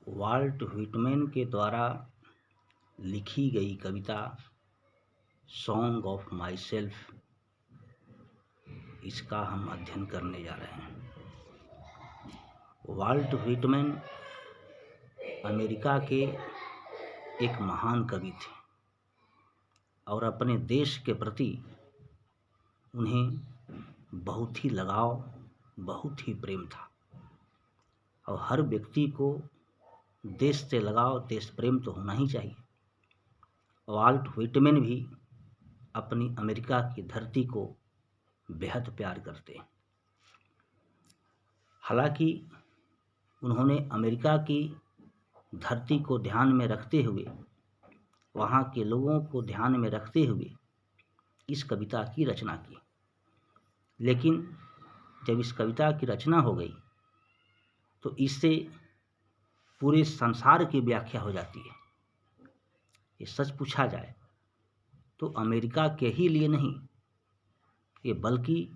Volt Whitman के द्वारा लिखी गई कविता सॉन्ग ऑफ माई सेल्फ, इसका हम अध्ययन करने जा रहे हैं। वाल्ट व्हिटमैन अमेरिका के एक महान कवि थे और अपने देश के प्रति उन्हें बहुत ही लगाव, बहुत ही प्रेम था। और हर व्यक्ति को देश से लगाव, देश प्रेम तो होना ही चाहिए। वाल्ट व्हिटमैन भी अपनी अमेरिका की धरती को बेहद प्यार करते हैं। हालांकि उन्होंने अमेरिका की धरती को ध्यान में रखते हुए, वहाँ के लोगों को ध्यान में रखते हुए इस कविता की रचना की। लेकिन जब इस कविता की रचना हो गई तो इससे पूरे संसार की व्याख्या हो जाती है। ये सच पूछा जाए तो अमेरिका के ही लिए नहीं, ये बल्कि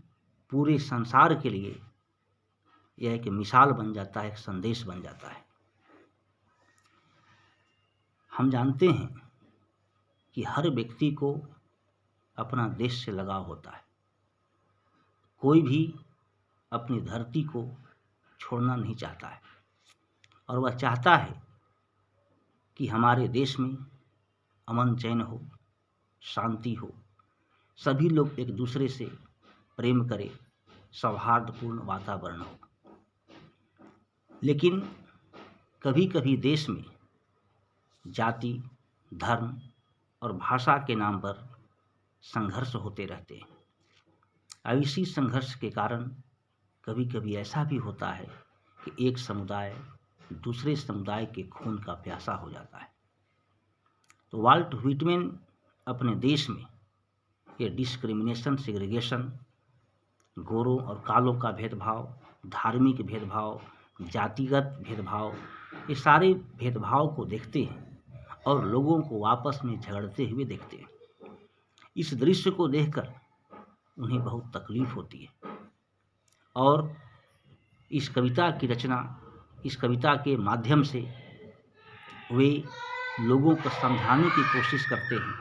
पूरे संसार के लिए यह एक मिसाल बन जाता है, एक संदेश बन जाता है। हम जानते हैं कि हर व्यक्ति को अपना देश से लगाव होता है। कोई भी अपनी धरती को छोड़ना नहीं चाहता है और वह चाहता है कि हमारे देश में अमन चैन हो, शांति हो, सभी लोग एक दूसरे से प्रेम करें, सौहार्दपूर्ण वातावरण हो। लेकिन कभी कभी देश में जाति, धर्म और भाषा के नाम पर संघर्ष होते रहते हैं। अब इसी संघर्ष के कारण कभी कभी ऐसा भी होता है कि एक समुदाय दूसरे समुदाय के खून का प्यासा हो जाता है। तो वाल्ट व्हिटमैन अपने देश में ये डिस्क्रिमिनेशन, सेग्रीगेशन, गोरों और कालों का भेदभाव, धार्मिक भेदभाव, जातिगत भेदभाव, ये सारे भेदभाव को देखते हैं और लोगों को आपस में झगड़ते हुए देखते हैं। इस दृश्य को देखकर उन्हें बहुत तकलीफ होती है और इस कविता की रचना, इस कविता के माध्यम से वे लोगों को समझाने की कोशिश करते हैं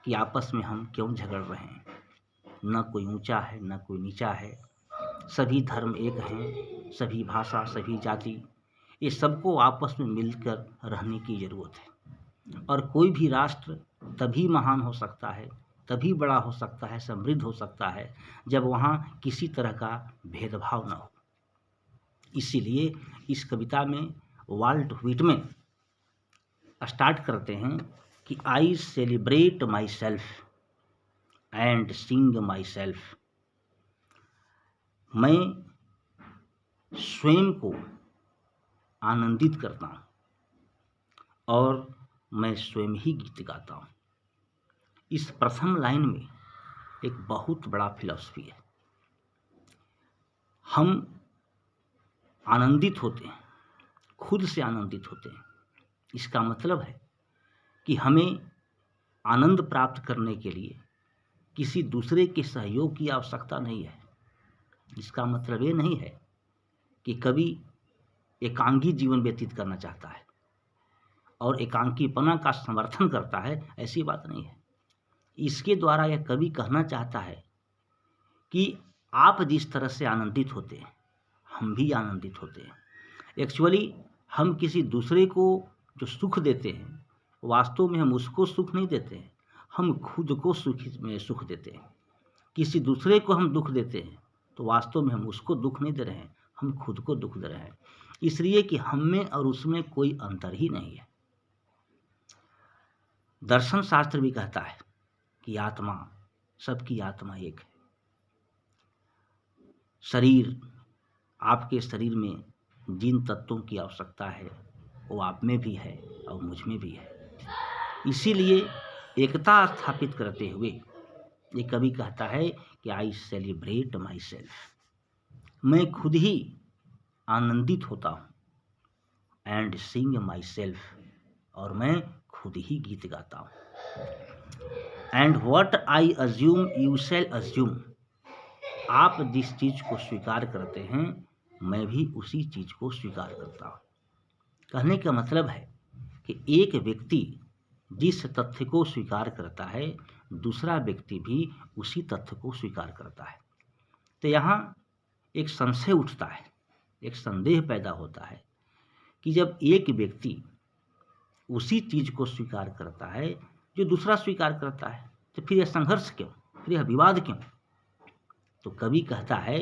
कि आपस में हम क्यों झगड़ रहे हैं। न कोई ऊंचा है, न कोई नीचा है, सभी धर्म एक हैं, सभी भाषा, सभी जाति, ये सबको आपस में मिलकर रहने की ज़रूरत है। और कोई भी राष्ट्र तभी महान हो सकता है, तभी बड़ा हो सकता है, समृद्ध हो सकता है, जब वहाँ किसी तरह का भेदभाव न हो। इसीलिए इस कविता में वाल्ट व्हिटमैन स्टार्ट करते हैं कि I celebrate my self and Singh my self. मैं स्वयं को आनंदित करता हूँ और मैं स्वयं ही गीत गाता हूँ। इस प्रथम लाइन में एक बहुत बड़ा फिलॉसफी है। हम आनंदित होते हैं, खुद से आनंदित होते हैं। इसका मतलब है कि हमें आनंद प्राप्त करने के लिए किसी दूसरे के सहयोग की आवश्यकता नहीं है। इसका मतलब ये नहीं है कि कवि एकांगी जीवन व्यतीत करना चाहता है और एकांकीपना का समर्थन करता है, ऐसी बात नहीं है। इसके द्वारा यह कवि कहना चाहता है कि आप जिस तरह से आनंदित होते हैं, हम भी आनंदित होते हैं। एक्चुअली हम किसी दूसरे को जो सुख देते हैं, वास्तव में हम उसको सुख नहीं देते हैं, हम खुद को सुख देते हैं। किसी दूसरे को हम दुख देते हैं तो वास्तव में हम उसको दुख नहीं दे रहे हैं, हम खुद को दुख दे रहे हैं। इसलिए कि हम में और उसमें कोई अंतर ही नहीं है। दर्शन शास्त्र भी कहता है कि आत्मा, सबकी आत्मा एक है। शरीर, आपके शरीर में जिन तत्वों की आवश्यकता है वो आप में भी है और मुझ में भी है। इसीलिए एकता स्थापित करते हुए ये कवि कहता है कि आई सेलिब्रेट माई सेल्फ। मैं खुद ही आनंदित होता हूँ एंड सिंग माई सेल्फ, और मैं खुद ही गीत गाता हूँ। And what I assume you shall assume. आप जिस चीज़ को स्वीकार करते हैं मैं भी उसी चीज़ को स्वीकार करता हूँ। कहने का मतलब है कि एक व्यक्ति जिस तथ्य को स्वीकार करता है, दूसरा व्यक्ति भी उसी तथ्य को स्वीकार करता है। तो यहाँ एक संशय उठता है, एक संदेह पैदा होता है कि जब एक व्यक्ति उसी चीज को स्वीकार करता है जो दूसरा स्वीकार करता है, तो फिर यह संघर्ष क्यों, फिर यह विवाद क्यों? तो कवि कहता है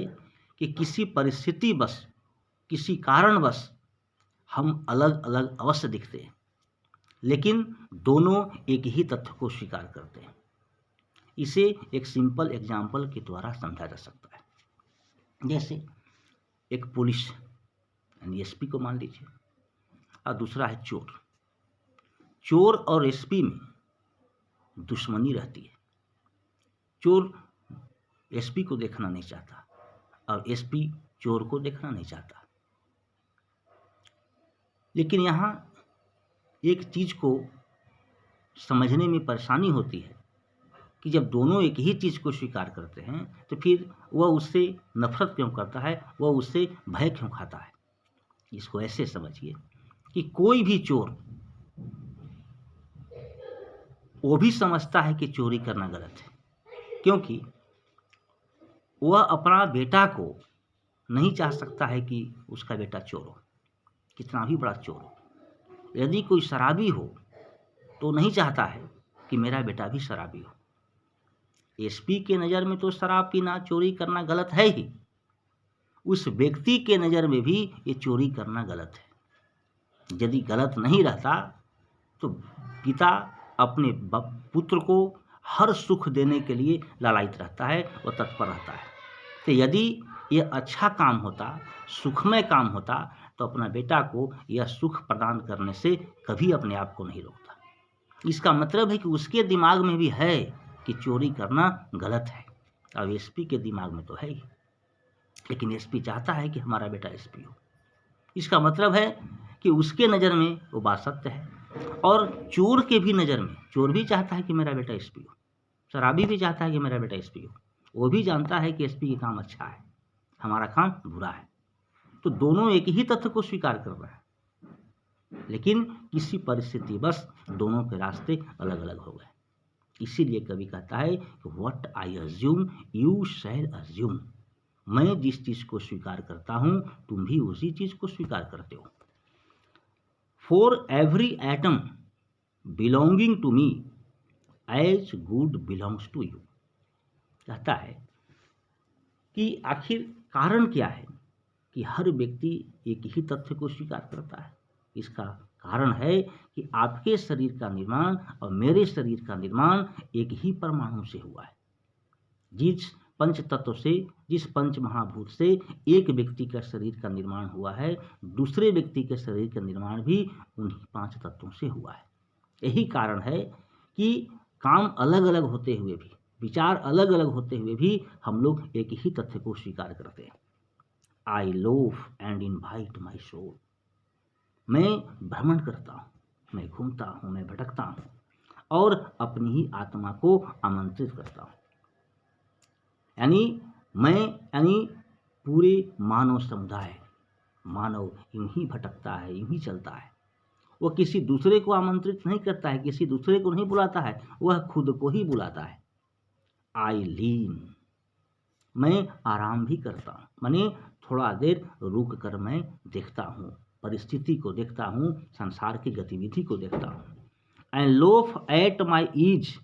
कि किसी परिस्थितिवश, किसी कारणवश हम अलग अलग अवश्य दिखते हैं, लेकिन दोनों एक ही तथ्य को स्वीकार करते हैं। इसे एक सिंपल एग्जाम्पल के द्वारा समझा जा सकता है। जैसे एक पुलिस यानी एसपी को मान लीजिए, और दूसरा है चोर। चोर और एसपी में दुश्मनी रहती है। चोर एसपी को देखना नहीं चाहता और एसपी चोर को देखना नहीं चाहता। लेकिन यहाँ एक चीज को समझने में परेशानी होती है कि जब दोनों एक ही चीज को स्वीकार करते हैं, तो फिर वह उससे नफरत क्यों करता है, वह उससे भय क्यों खाता है। इसको ऐसे समझिए कि कोई भी चोर वो भी समझता है कि चोरी करना गलत है, क्योंकि वह अपना बेटा को नहीं चाह सकता है कि उसका बेटा चोर हो, कितना भी बड़ा चोर हो। यदि कोई शराबी हो तो नहीं चाहता है कि मेरा बेटा भी शराबी हो। एसपी के नज़र में तो शराब पीना, चोरी करना गलत है ही, उस व्यक्ति के नज़र में भी ये चोरी करना गलत है। यदि गलत नहीं रहता तो पिता अपने पुत्र को हर सुख देने के लिए लालायित रहता है और तत्पर रहता है। तो यदि यह अच्छा काम होता, सुखमय काम होता, तो अपना बेटा को यह सुख प्रदान करने से कभी अपने आप को नहीं रोकता। इसका मतलब है कि उसके दिमाग में भी है कि चोरी करना गलत है, अब एसपी के दिमाग में तो है ही, लेकिन एसपी चाहता है कि हमारा बेटा एसपी हो। इसका मतलब है कि उसके नज़र में वो बात सत्य है। और चोर के भी नज़र में, चोर भी चाहता है कि मेरा बेटा एसपी हो, शराबी भी चाहता है कि मेरा बेटा एसपी हो। वो भी जानता है कि एसपी का काम अच्छा है, हमारा काम बुरा है। तो दोनों एक ही तथ्य को स्वीकार कर रहे हैं, लेकिन किसी परिस्थिति बस दोनों के रास्ते अलग अलग हो गए। इसीलिए कवि कहता है कि what I assume you shall assume. मैं जिस चीज को स्वीकार करता हूं, तुम भी उसी चीज को स्वीकार करते हो। For every atom belonging to me as good belongs to you. कहता है कि आखिर कारण क्या है कि हर व्यक्ति एक ही तथ्य को स्वीकार करता है। इसका कारण है कि आपके शरीर का निर्माण और मेरे शरीर का निर्माण एक ही परमाणु से हुआ है। जिस पंच तत्व से, जिस पंच महाभूत से एक व्यक्ति का शरीर का निर्माण हुआ है, दूसरे व्यक्ति के शरीर का निर्माण भी उन्हीं 5 तत्वों से हुआ है। यही कारण है कि काम अलग अलग होते हुए भी, विचार अलग अलग होते हुए भी हम लोग एक ही तथ्य को स्वीकार करते हैं। I love and invite my soul. मैं भ्रमण करता हूँ, मैं घूमता हूँ, मैं भटकता हूँ और अपनी ही आत्मा को आमंत्रित करता हूँ। यानी पूरे मानव समुदाय, मानव यूं ही भटकता है, यूं ही चलता है। वह किसी दूसरे को आमंत्रित नहीं करता है, किसी दूसरे को नहीं बुलाता है, वह खुद को ही बुलाता है। आई लीन, मैं आराम भी करता हूँ, माने थोड़ा देर रुक कर मैं देखता हूँ, परिस्थिति को देखता हूँ, संसार की गतिविधि को देखता हूँ। And loaf at my ease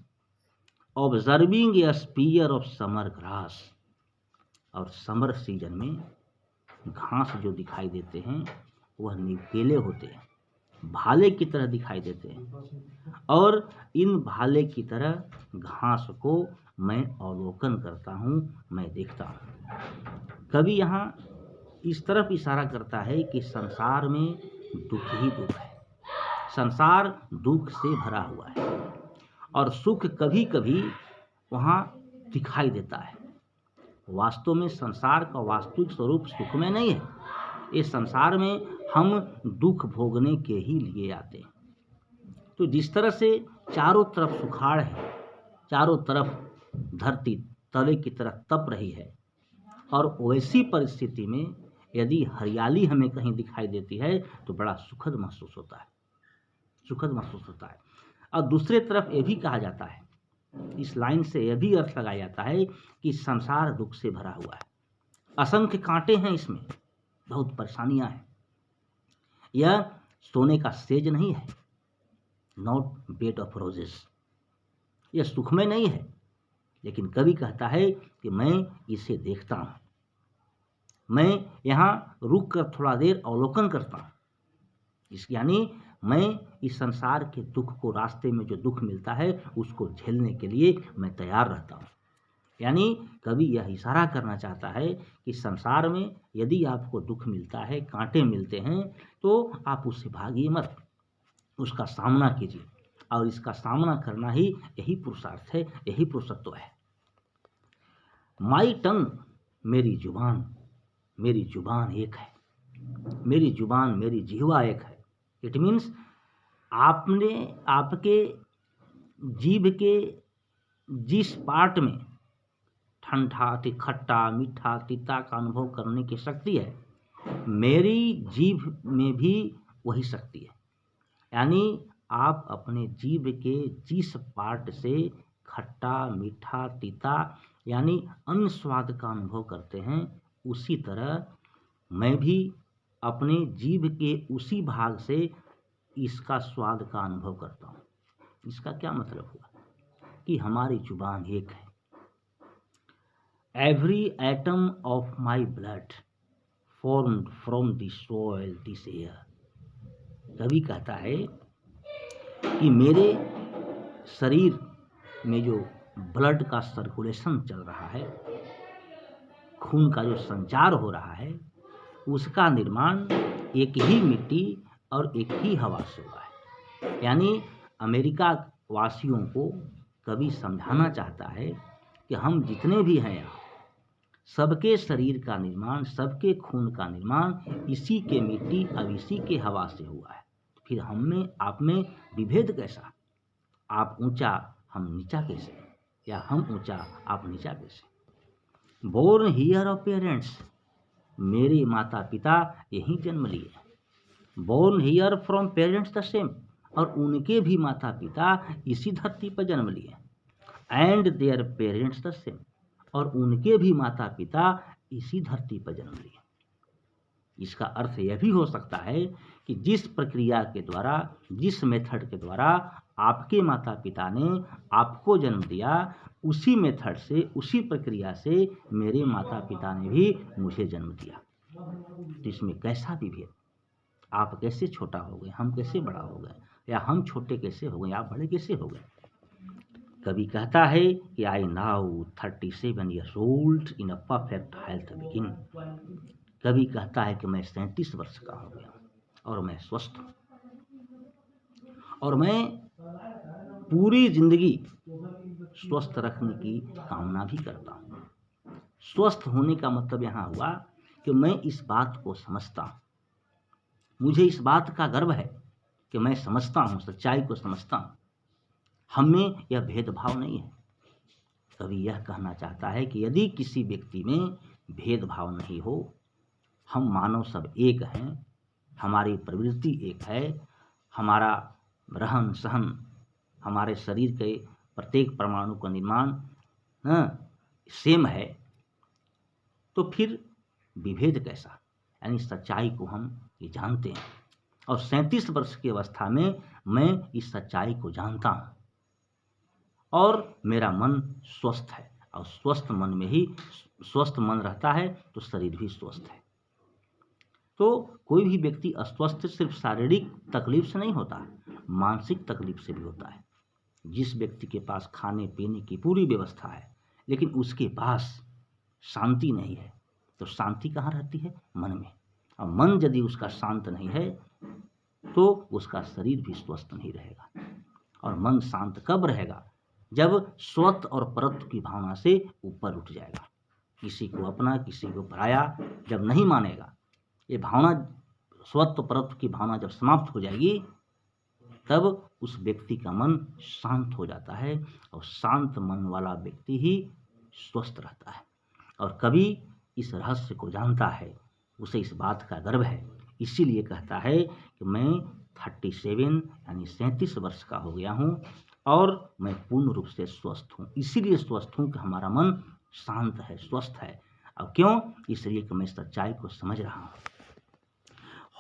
observing a spear of summer grass. और समर सीजन में घास जो दिखाई देते हैं वह नीले होते हैं, भाले की तरह दिखाई देते हैं, और इन भाले की तरह घास को मैं अवलोकन करता हूँ, मैं देखता हूँ। कवि यहाँ इस तरफ इशारा करता है कि संसार में दुख ही दुख है, संसार दुख से भरा हुआ है और सुख कभी कभी वहाँ दिखाई देता है। वास्तव में संसार का वास्तविक स्वरूप सुख में नहीं है। इस संसार में हम दुख भोगने के ही लिए आते हैं। तो जिस तरह से चारों तरफ सुखाड़ है, चारों तरफ धरती तवे की तरह तप रही है, और वैसी परिस्थिति में यदि हरियाली हमें कहीं दिखाई देती है तो बड़ा सुखद महसूस होता है, सुखद महसूस होता है। और दूसरे तरफ ये भी कहा जाता है, इस लाइन से यह भी अर्थ लगाया जाता है कि संसार दुख से भरा हुआ है, असंख्य कांटे हैं इसमें, बहुत परेशानियां हैं। यह सोने का सेज नहीं है, नॉट बेड ऑफ रोजेस। यह सुखमय नहीं है, लेकिन कवि कहता है कि मैं इसे देखता हूं, मैं यहाँ रुक कर थोड़ा देर अवलोकन करता हूं। यानी मैं इस संसार के दुख को, रास्ते में जो दुख मिलता है उसको झेलने के लिए मैं तैयार रहता हूँ। यानी कवि यह इशारा करना चाहता है कि संसार में यदि आपको दुख मिलता है, कांटे मिलते हैं, तो आप उससे भागिए मत, उसका सामना कीजिए। और इसका सामना करना ही यही पुरुषार्थ है, यही पुरुषत्व है। माई टंग, मेरी जुबान एक है, मेरी जुबान, मेरी जिह्वा एक है। इट मीन्स आपके जीभ के जिस पार्ट में ठंडा, खट्टा, मीठा, तीता का अनुभव करने की शक्ति है, मेरी जीभ में भी वही शक्ति है। यानी आप अपने जीभ के जिस पार्ट से खट्टा, मीठा, तीता यानी अन्य स्वाद का अनुभव करते हैं, उसी तरह मैं भी अपने जीभ के उसी भाग से इसका स्वाद का अनुभव करता हूँ। इसका क्या मतलब हुआ कि हमारी जुबान एक है। Every atom of my blood formed from the soil this air. कवि कहता है कि मेरे शरीर में जो ब्लड का सर्कुलेशन चल रहा है, खून का जो संचार हो रहा है, उसका निर्माण एक ही मिट्टी और एक ही हवा से हुआ है। यानी अमेरिका वासियों को कवि समझाना चाहता है कि हम जितने भी हैं यहाँ, सबके शरीर का निर्माण, सबके खून का निर्माण इसी के मिट्टी और इसी के हवा से हुआ है। फिर हम में, आप में विभेद कैसा? आप ऊंचा, हम नीचा कैसे? या हम ऊंचा, आप नीचा कैसे? बोर्न हियर ऑफ पेरेंट्स, मेरे माता पिता यहीं जन्म लिए। Born here from parents the same, और उनके भी माता पिता इसी धरती पर जन्म लिए। And their parents the same, और उनके भी माता पिता इसी धरती पर जन्म लिए। इसका अर्थ यह भी हो सकता है कि जिस प्रक्रिया के द्वारा, जिस मेथड के द्वारा आपके माता पिता ने आपको जन्म दिया, उसी मेथड से, उसी प्रक्रिया से मेरे माता पिता ने भी मुझे जन्म दिया। तो इसमें कैसा विभेद? आप कैसे छोटा हो गए, हम कैसे बड़ा हो गए, या हम छोटे कैसे हो गए, आप बड़े कैसे हो गए? कवि कहता है कि I now 37 years old in a perfect health begin। कवि कहता है कि मैं 37 वर्ष का हो गया और मैं स्वस्थ हूँ, और मैं पूरी जिंदगी स्वस्थ रखने की कामना भी करता हूँ। स्वस्थ होने का मतलब यहाँ हुआ कि मैं इस बात को समझता हूँ, मुझे इस बात का गर्व है कि मैं समझता हूँ, सच्चाई को समझता हूँ। हम में यह भेदभाव नहीं है। कवि यह कहना चाहता है कि यदि किसी व्यक्ति में भेदभाव नहीं हो, हम मानव सब एक हैं, हमारी प्रवृत्ति एक है, हमारा रहन सहन, हमारे शरीर के प्रत्येक परमाणु का निर्माण सेम है, तो फिर विभेद कैसा? यानी सच्चाई को हम ये जानते हैं, और 37 वर्ष की अवस्था में मैं इस सच्चाई को जानता हूँ, और मेरा मन स्वस्थ है, और स्वस्थ मन में ही स्वस्थ मन रहता है तो शरीर भी स्वस्थ है। तो कोई भी व्यक्ति अस्वस्थ सिर्फ शारीरिक तकलीफ से नहीं होता, मानसिक तकलीफ से भी होता है। जिस व्यक्ति के पास खाने पीने की पूरी व्यवस्था है, लेकिन उसके पास शांति नहीं है, तो शांति कहाँ रहती है? मन में। और मन यदि उसका शांत नहीं है तो उसका शरीर भी स्वस्थ नहीं रहेगा। और मन शांत कब रहेगा? जब स्वत और परत्व की भावना से ऊपर उठ जाएगा। किसी को अपना, किसी को पराया जब नहीं मानेगा, ये भावना, स्वत और परत्व की भावना जब समाप्त हो जाएगी, तब उस व्यक्ति का मन शांत हो जाता है, और शांत मन वाला व्यक्ति ही स्वस्थ रहता है। और कवि इस रहस्य को जानता है उसे इस बात का गर्व है, इसीलिए कहता है कि मैं 37 यानी 37 वर्ष का हो गया हूँ और मैं पूर्ण रूप से स्वस्थ हूँ। इसीलिए स्वस्थ हूँ कि हमारा मन शांत है, स्वस्थ है। अब क्यों? इसलिए कि मैं सच्चाई को समझ रहा हूँ।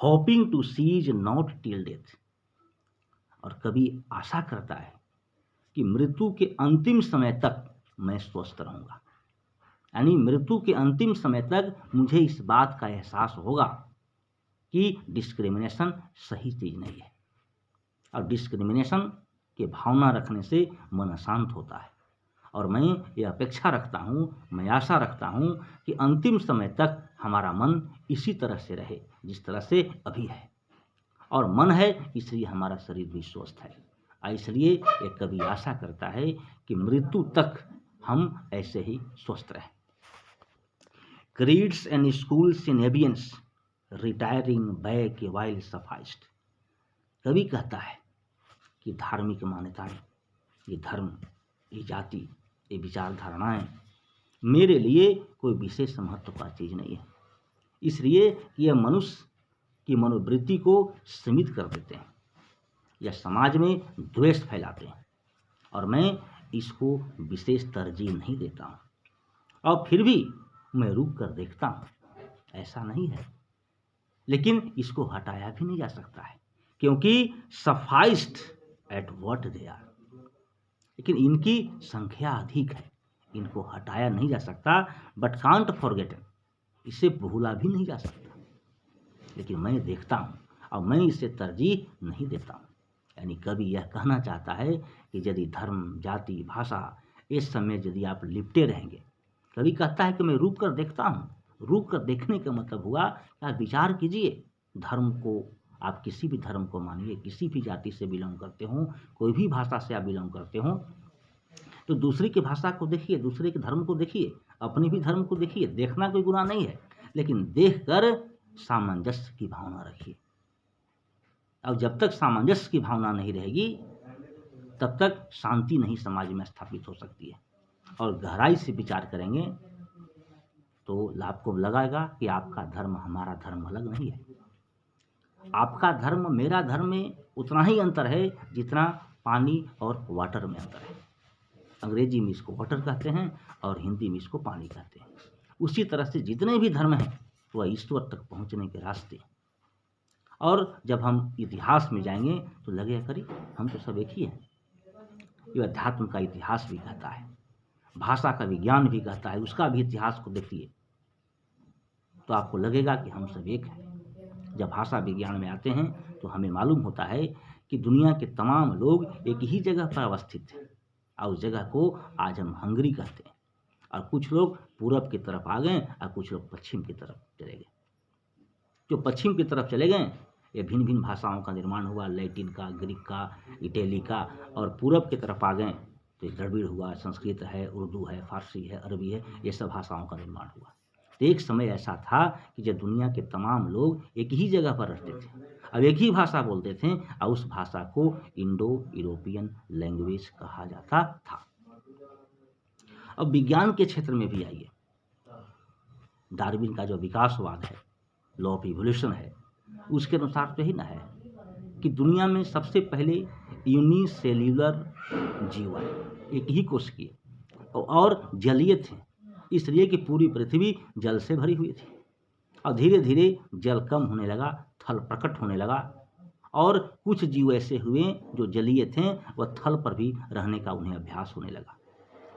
Hoping to cease not till death, और कभी आशा करता है कि मृत्यु के अंतिम समय तक मैं स्वस्थ रहूँगा, यानी मृत्यु के अंतिम समय तक मुझे इस बात का एहसास होगा कि डिस्क्रिमिनेशन सही चीज़ नहीं है, और डिस्क्रिमिनेशन की भावना रखने से मन अशांत होता है। और मैं ये अपेक्षा रखता हूँ, मैं आशा रखता हूँ कि अंतिम समय तक हमारा मन इसी तरह से रहे जिस तरह से अभी है। और मन है इसलिए हमारा शरीर भी स्वस्थ है। इसलिए ये कभी आशा करता है कि मृत्यु तक हम ऐसे ही स्वस्थ रहें। Creeds and schools in abeyance retiring back a while sufficed, कभी कहता है कि धार्मिक मान्यताएं, ये धर्म, ये जाति, ये विचारधारणाएं मेरे लिए कोई विशेष महत्व का चीज़ नहीं है, इसलिए यह मनुष्य की मनोवृत्ति को सीमित कर देते हैं या समाज में द्वेष फैलाते हैं, और मैं इसको विशेष तरजीह नहीं देता हूँ। और फिर भी मैं रुक कर देखता हूँ, ऐसा नहीं है, लेकिन इसको हटाया भी नहीं जा सकता है, क्योंकि सफाइस्ड एट व्हाट दे आर, लेकिन इनकी संख्या अधिक है, इनको हटाया नहीं जा सकता। बट कांट फॉरगेट, इसे भूला भी नहीं जा सकता, लेकिन मैं देखता हूँ और मैं इसे तरजीह नहीं देता हूँ। यानी कभी यह कहना चाहता है कि यदि धर्म, जाति, भाषा इस समय यदि आप लिपटे रहेंगे, कभी कहता है कि मैं रुक कर देखता हूँ। रुक कर देखने का मतलब हुआ कि आप विचार कीजिए, धर्म को, आप किसी भी धर्म को मानिए, किसी भी जाति से बिलोंग करते हो, कोई भी भाषा से आप बिलोंग करते हो, तो दूसरे की भाषा को देखिए, दूसरे के धर्म को देखिए, अपने भी धर्म को देखिए। देखना कोई गुनाह नहीं है, लेकिन देख कर सामंजस्य की भावना रखिए। अब जब तक सामंजस्य की भावना नहीं रहेगी तब तक शांति नहीं समाज में स्थापित हो सकती है। और गहराई से विचार करेंगे तो आपको लगेगा कि आपका धर्म हमारा धर्म अलग नहीं है। आपका धर्म मेरा धर्म में उतना ही अंतर है जितना पानी और वाटर में अंतर है। अंग्रेजी में इसको वाटर कहते हैं और हिंदी में इसको पानी कहते हैं। उसी तरह से जितने भी धर्म हैं वह ईश्वर तक पहुंचने के रास्ते। और जब हम इतिहास में जाएंगे तो लगेगा करी हम तो सब एक ही हैं। ये अध्यात्म का इतिहास भी कहता है, भाषा का विज्ञान भी कहता है, उसका भी इतिहास को देखिए तो आपको लगेगा कि हम सब एक हैं। जब भाषा विज्ञान में आते हैं तो हमें मालूम होता है कि दुनिया के तमाम लोग एक ही जगह पर अवस्थित हैं और उस जगह को आज हम हंगरी कहते हैं। और कुछ लोग पूरब की तरफ आ गए और कुछ लोग पश्चिम की तरफ चले गए। जो पश्चिम की तरफ चले गए ये भिन्न भिन्न भाषाओं का निर्माण हुआ, लैटिन का, ग्रीक का, इटली का। और पूरब की तरफ आ गए तो द्रविड़ हुआ, संस्कृत है, उर्दू है, फारसी है, अरबी है, ये सब भाषाओं का निर्माण हुआ। तो एक समय ऐसा था कि जब दुनिया के तमाम लोग एक ही जगह पर रहते थे, अब एक ही भाषा बोलते थे और उस भाषा को इंडो यूरोपियन लैंग्वेज कहा जाता था। अब विज्ञान के क्षेत्र में भी आइए, डार्विन का जो विकासवाद है, लॉ ऑफ इवोल्यूशन है, उसके अनुसार तो ही ना है कि दुनिया में सबसे पहले यूनिसेल्यूलर जीव आए, एक ही कोशिकीय और जलीय थे, इसलिए कि पूरी पृथ्वी जल से भरी हुई थी। और धीरे धीरे जल कम होने लगा, थल प्रकट होने लगा और कुछ जीव ऐसे हुए जो जलीय थे, वह थल पर भी रहने का उन्हें अभ्यास होने लगा।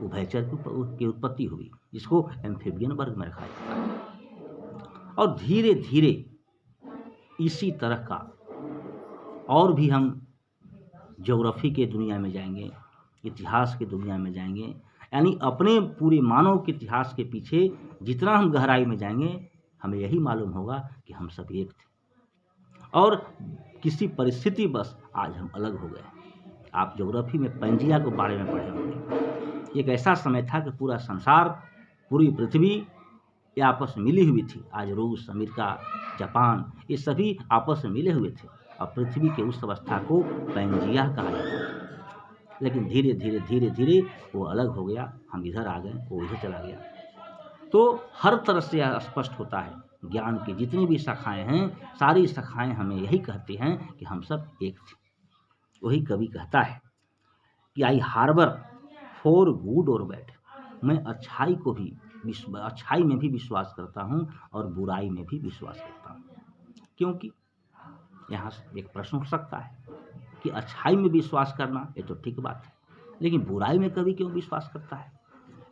उभयचर की उत्पत्ति हुई, जिसको एम्फीबियन वर्ग में रखा जाता है। और धीरे धीरे इसी तरह का और भी हम ज्योग्राफी के दुनिया में जाएंगे, इतिहास की दुनिया में जाएंगे, यानी अपने पूरे मानव के इतिहास के पीछे जितना हम गहराई में जाएंगे हमें यही मालूम होगा कि हम सब एक थे और किसी परिस्थिति बस आज हम अलग हो गए। आप ज्योग्राफी में पेंजिया के बारे में पढ़े होंगे। एक ऐसा समय था कि पूरा संसार, पूरी पृथ्वी ये आपस में मिली हुई थी। आज रूस, अमेरिका, जापान ये सभी आपस में मिले हुए थे और पृथ्वी के उस अवस्था को पेंजिया कहा जाता था। लेकिन धीरे धीरे धीरे धीरे वो अलग हो गया, हम इधर आ गए, वो इधर चला गया। तो हर तरह से यह स्पष्ट होता है ज्ञान की जितनी भी शाखाएं हैं, सारी शाखाएं हमें यही कहती हैं कि हम सब एक थे। वही कवि कहता है कि आई हार्बर फॉर गुड और बैड, मैं अच्छाई में भी विश्वास करता हूँ और बुराई में भी विश्वास करता हूँ। क्योंकि यहाँ एक प्रश्न हो सकता है कि अच्छाई में विश्वास करना ये तो ठीक बात है, लेकिन बुराई में कभी क्यों विश्वास करता है?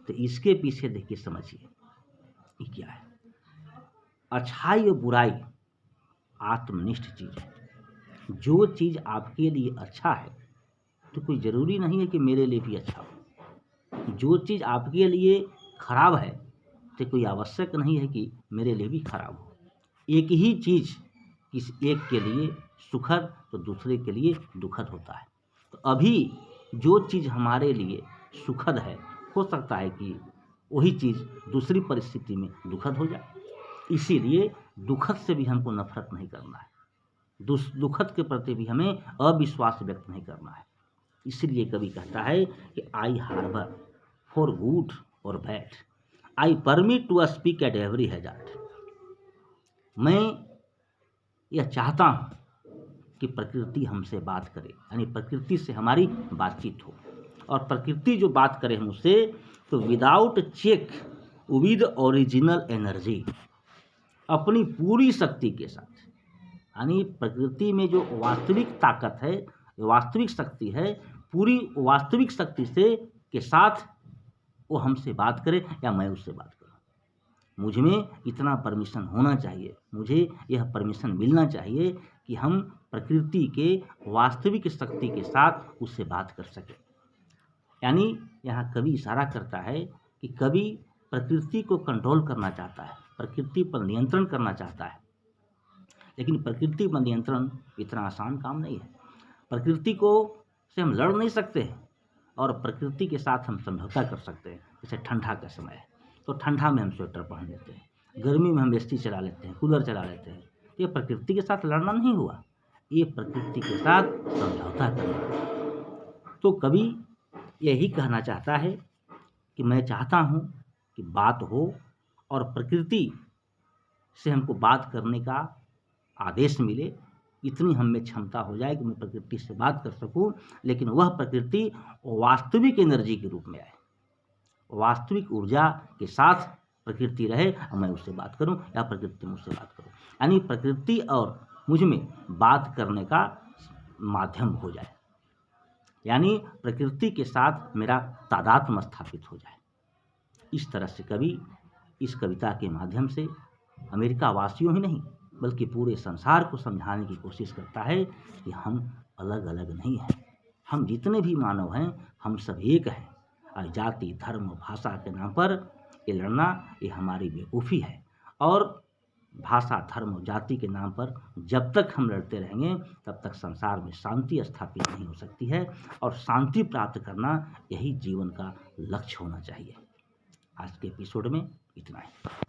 तो इसके पीछे देखिए, समझिए ये क्या है। अच्छाई और बुराई आत्मनिष्ठ चीज है। जो चीज आपके लिए अच्छा है तो कोई जरूरी नहीं है कि मेरे लिए भी अच्छा हो। जो चीज आपके लिए खराब है तो कोई आवश्यक नहीं है कि मेरे लिए भी खराब हो। एक ही चीज किस एक के लिए सुखद तो दूसरे के लिए दुखद होता है। तो अभी जो चीज हमारे लिए सुखद है, हो सकता है कि वही चीज दूसरी परिस्थिति में दुखद हो जाए। इसीलिए दुखद से भी हमको नफरत नहीं करना है, दुखद के प्रति भी हमें अविश्वास व्यक्त नहीं करना है। इसलिए कवि कहता है कि आई हार्बर फॉर गुड और bad, I permit to speak at every hazard. मैं यह चाहता हूँ कि प्रकृति हमसे बात करे, यानी प्रकृति से हमारी बातचीत हो, और प्रकृति जो बात करे हमसे तो without check with original energy, अपनी पूरी शक्ति के साथ। यानी प्रकृति में जो वास्तविक ताकत है, वास्तविक शक्ति है, पूरी वास्तविक शक्ति से के साथ वो हमसे बात करे या मैं उससे बात करूं। मुझ में इतना परमिशन होना चाहिए, मुझे यह परमिशन मिलना चाहिए कि हम प्रकृति के वास्तविक शक्ति के साथ उससे बात कर सकें। यानी यहाँ कवि इशारा करता है कि कवि प्रकृति को कंट्रोल करना चाहता है, प्रकृति पर नियंत्रण करना चाहता है, लेकिन प्रकृति पर नियंत्रण इतना आसान काम नहीं है। प्रकृति को से हम लड़ नहीं सकते और प्रकृति के साथ हम समझौता कर सकते हैं। जैसे ठंडा का समय है तो ठंडा में हम स्वेटर पहन लेते हैं, गर्मी में हम एसी चला लेते हैं, कूलर चला लेते हैं। ये प्रकृति के साथ लड़ना नहीं हुआ, ये प्रकृति के साथ समझौता करना। तो कवि यही कहना चाहता है कि मैं चाहता हूँ कि बात हो और प्रकृति से हमको बात करने का आदेश मिले, इतनी हम में क्षमता हो जाए कि मैं प्रकृति से बात कर सकूं, लेकिन वह प्रकृति वास्तविक एनर्जी के रूप में आए, वास्तविक ऊर्जा के साथ प्रकृति रहे और मैं उससे बात करूं या प्रकृति मुझसे बात करूं। यानी प्रकृति और मुझ में बात करने का माध्यम हो जाए, यानी प्रकृति के साथ मेरा तादात्म्य स्थापित हो जाए। इस तरह से कवि इस कविता के माध्यम से अमेरिका वासियों ही नहीं बल्कि पूरे संसार को समझाने की कोशिश करता है कि हम अलग अलग नहीं हैं, हम जितने भी मानव हैं हम सब एक हैं। और जाति धर्म भाषा के नाम पर ये लड़ना ये हमारी बेवकूफ़ी है, और भाषा धर्म जाति के नाम पर जब तक हम लड़ते रहेंगे तब तक संसार में शांति स्थापित नहीं हो सकती है, और शांति प्राप्त करना यही जीवन का लक्ष्य होना चाहिए। आज के एपिसोड में इतना ही।